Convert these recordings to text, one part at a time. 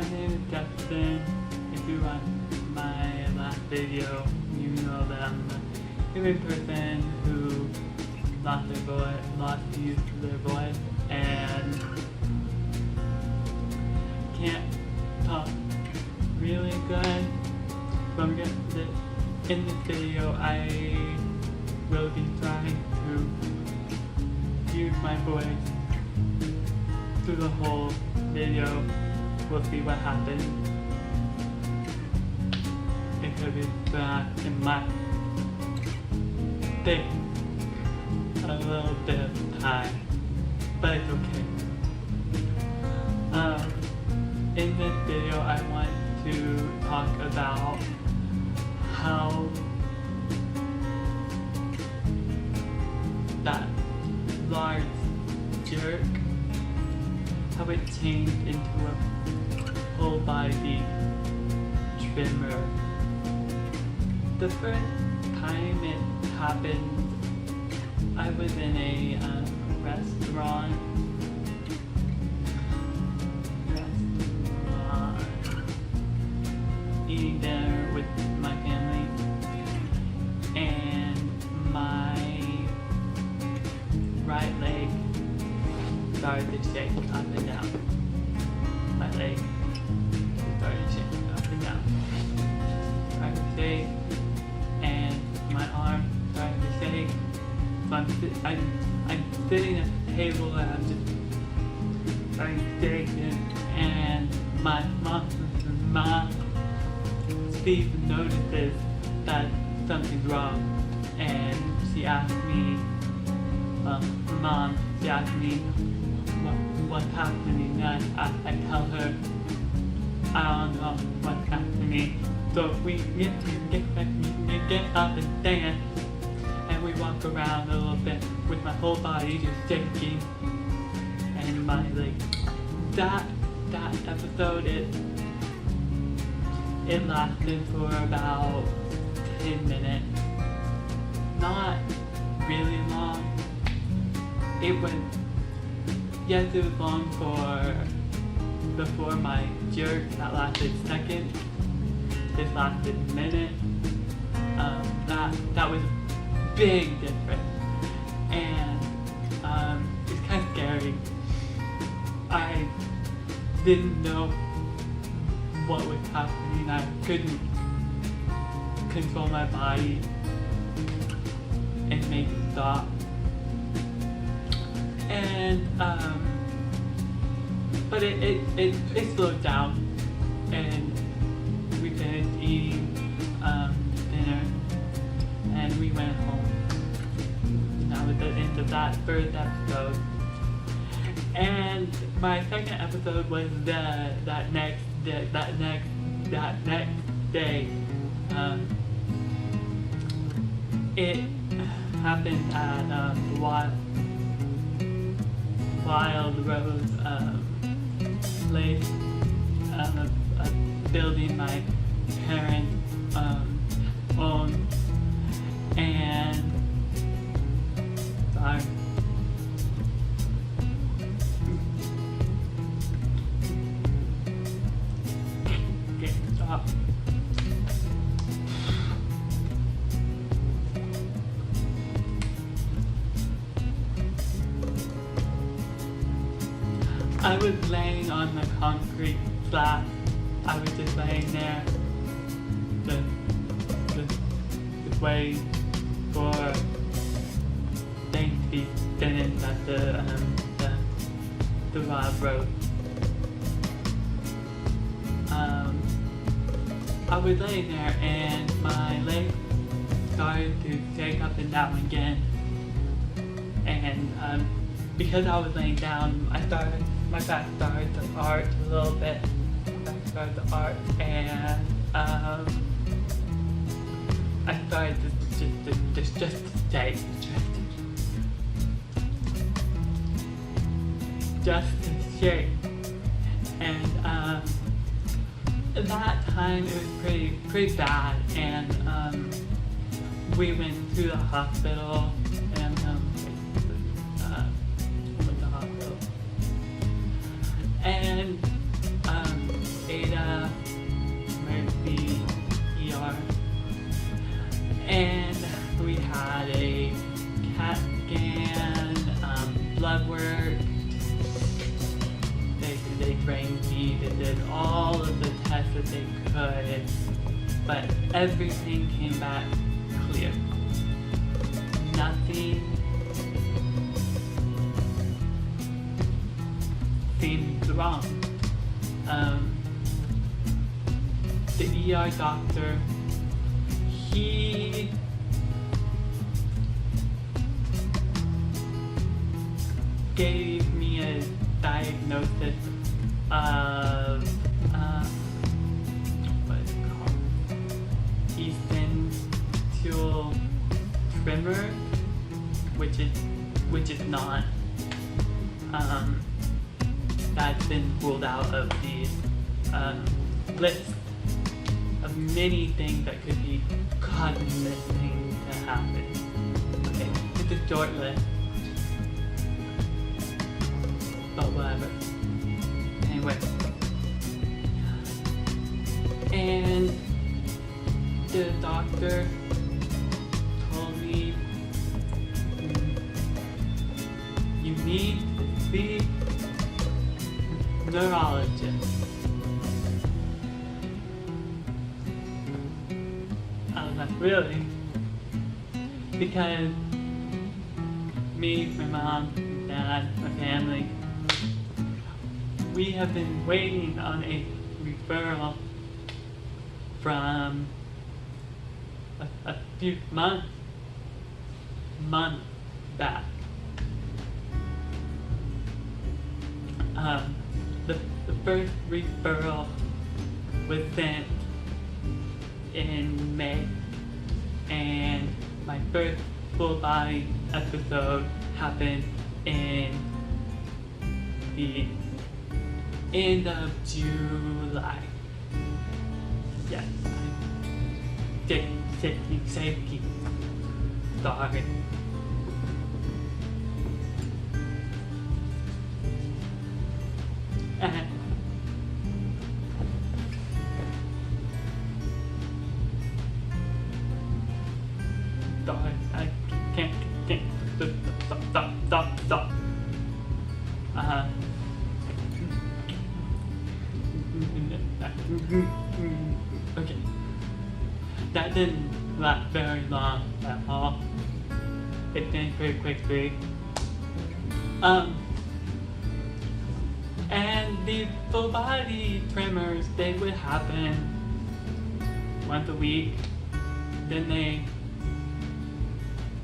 name is Justin. If you watched my last video, you know that I'm a human person who lost the use of their voice and can't talk really good. So in this video, I will be trying to use my voice through the whole video. We'll see what happens. It could be bad. It might take a little bit of time, but it's okay. In this video, I want to talk about how that large jerk, how it changed into a whole body trimmer. The first time it happened, I was in a restaurant, eating dinner with my family, and my right leg started to shake up and down. My leg started shaking up and down. Started to shake, and my arm started to shake. So I'm sitting at the table and I'm just starting to shake, and my mom Steve notices that something's wrong, and she asked me, she asked me what's happening, and I tell her I don't know what's happening. So we get up and dance, and we walk around a little bit with my whole body just shaking, and my legs. That episode, it lasted for about 10 minutes. Not really long. It was long before my jerk that lasted seconds. This lasted a minute. That was a big difference. And it's kind of scary. I didn't know what was happening. I couldn't control my body and make it stop. And but it slowed down, and we finished eating dinner, and we went home. And that was the end of that first episode. And my second episode was that next day. It happened at the Wild Rose place, a building my parents own, and sorry. I was laying on the concrete slab. I was just laying there, just waiting for things to be finished at the Wild Road. I was laying there, and my legs started to shake up and down again. And because I was laying down, my back started to arch a little bit. And I started to just shake. And at that time it was pretty bad, and we went to the hospital, and went to the hospital, and a And we had a CAT scan, blood work. They drained me, they did all of the tests that they could, but everything came back clear. Nothing seemed wrong. The ER doctor, he gave me a diagnosis of what is it called? Essential tremor, which is not. That's been ruled out of the list of many things that could be causing this thing to happen. Okay, it's a short list, but whatever. Anyway, and the doctor told me you need to see neurologist. I was like, really? Because me, my mom, dad, my family, we have been waiting on a referral from a few months back. The first referral was sent in May, and my first full body episode happened in the end of July. Yes, I'm shaky. Sorry. And sorry, I can't stop. Okay. That didn't last very long at all. It finished pretty quickly. And the full body tremors, they would happen once a week. Then they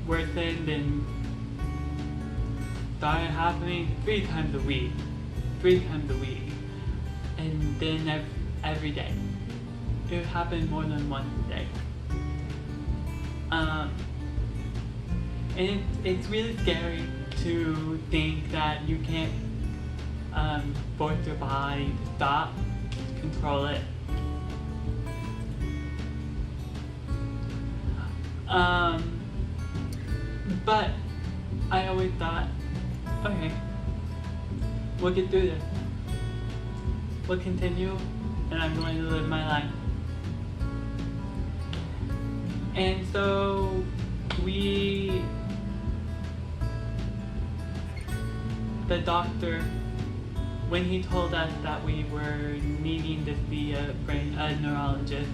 worsened and started happening 3 times a week. And then every day. It would happen more than once a day. And it's really scary to think that you can't force your body to stop, control it. But I always thought, okay, we'll get through this. We'll continue, and I'm going to live my life. And so the doctor, when he told us that we were needing to see a neurologist,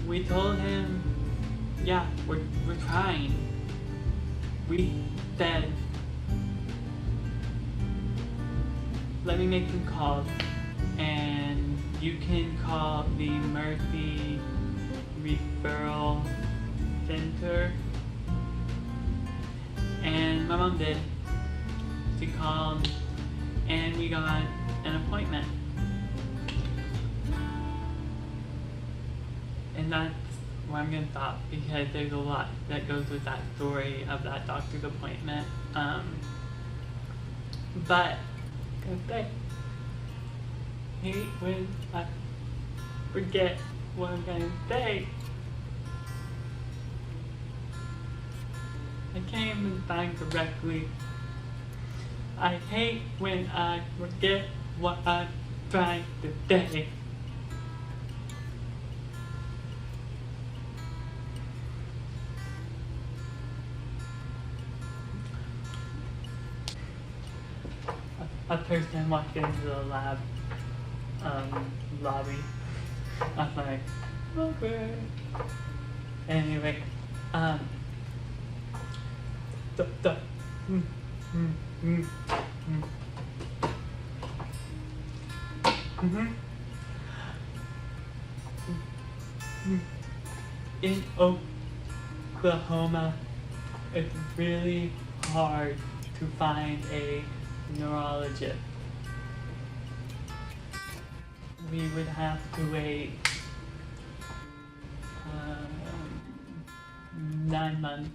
we told him, yeah, we're trying. We said, let me make some calls, and you can call the Mercy Referral Center. And my mom did. She called, and we got an appointment. And that's where I'm going to stop, because there's a lot that goes with that story of that doctor's appointment. But I hate when I forget what I'm going to say. I can't even find correctly. I hate when I forget what I'm trying to say. a person walked into the lobby. I'm like, okay. Anyway, in Oklahoma, it's really hard to find a neurologist. We would have to wait 9 months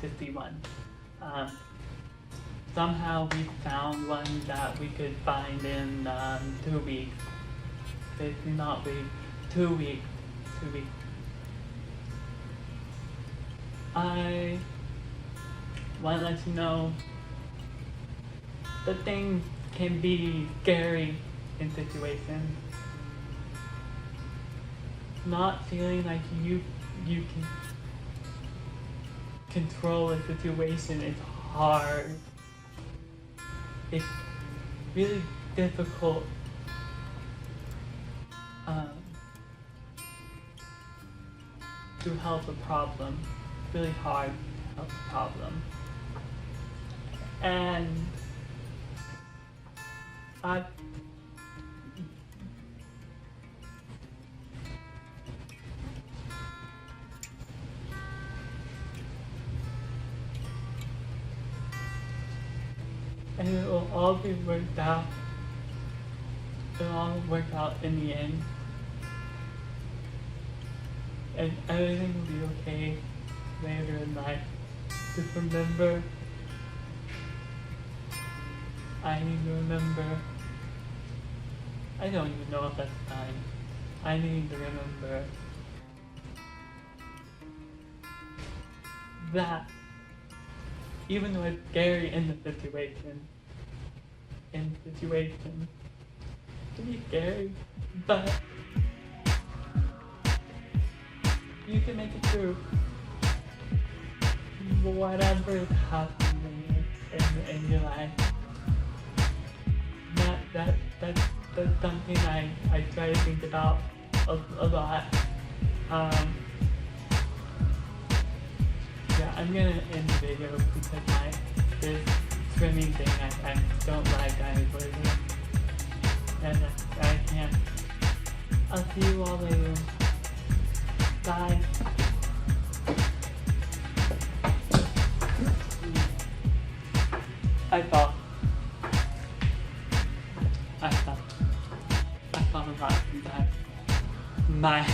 to see one. Somehow we found one that we could find in 2 weeks. It's not weeks, 2 weeks. 2 weeks. I want to let you know that things can be scary in situations. Not feeling like you can control a situation is hard. It's really difficult to help a problem. Really hard to help a problem. And and it will all be worked out. It'll all work out in the end. And everything will be okay later in life. Just remember, I need to remember, I don't even know if that's time. I need to remember that even though it's scary in the situation, it can be scary, but you can make it through whatever is happening in your life. That's something I try to think about a lot. Yeah, I'm gonna end the video because this swimming thing I don't like anybody. And I can't. I'll see you all later. Bye. I fell a lot sometimes. My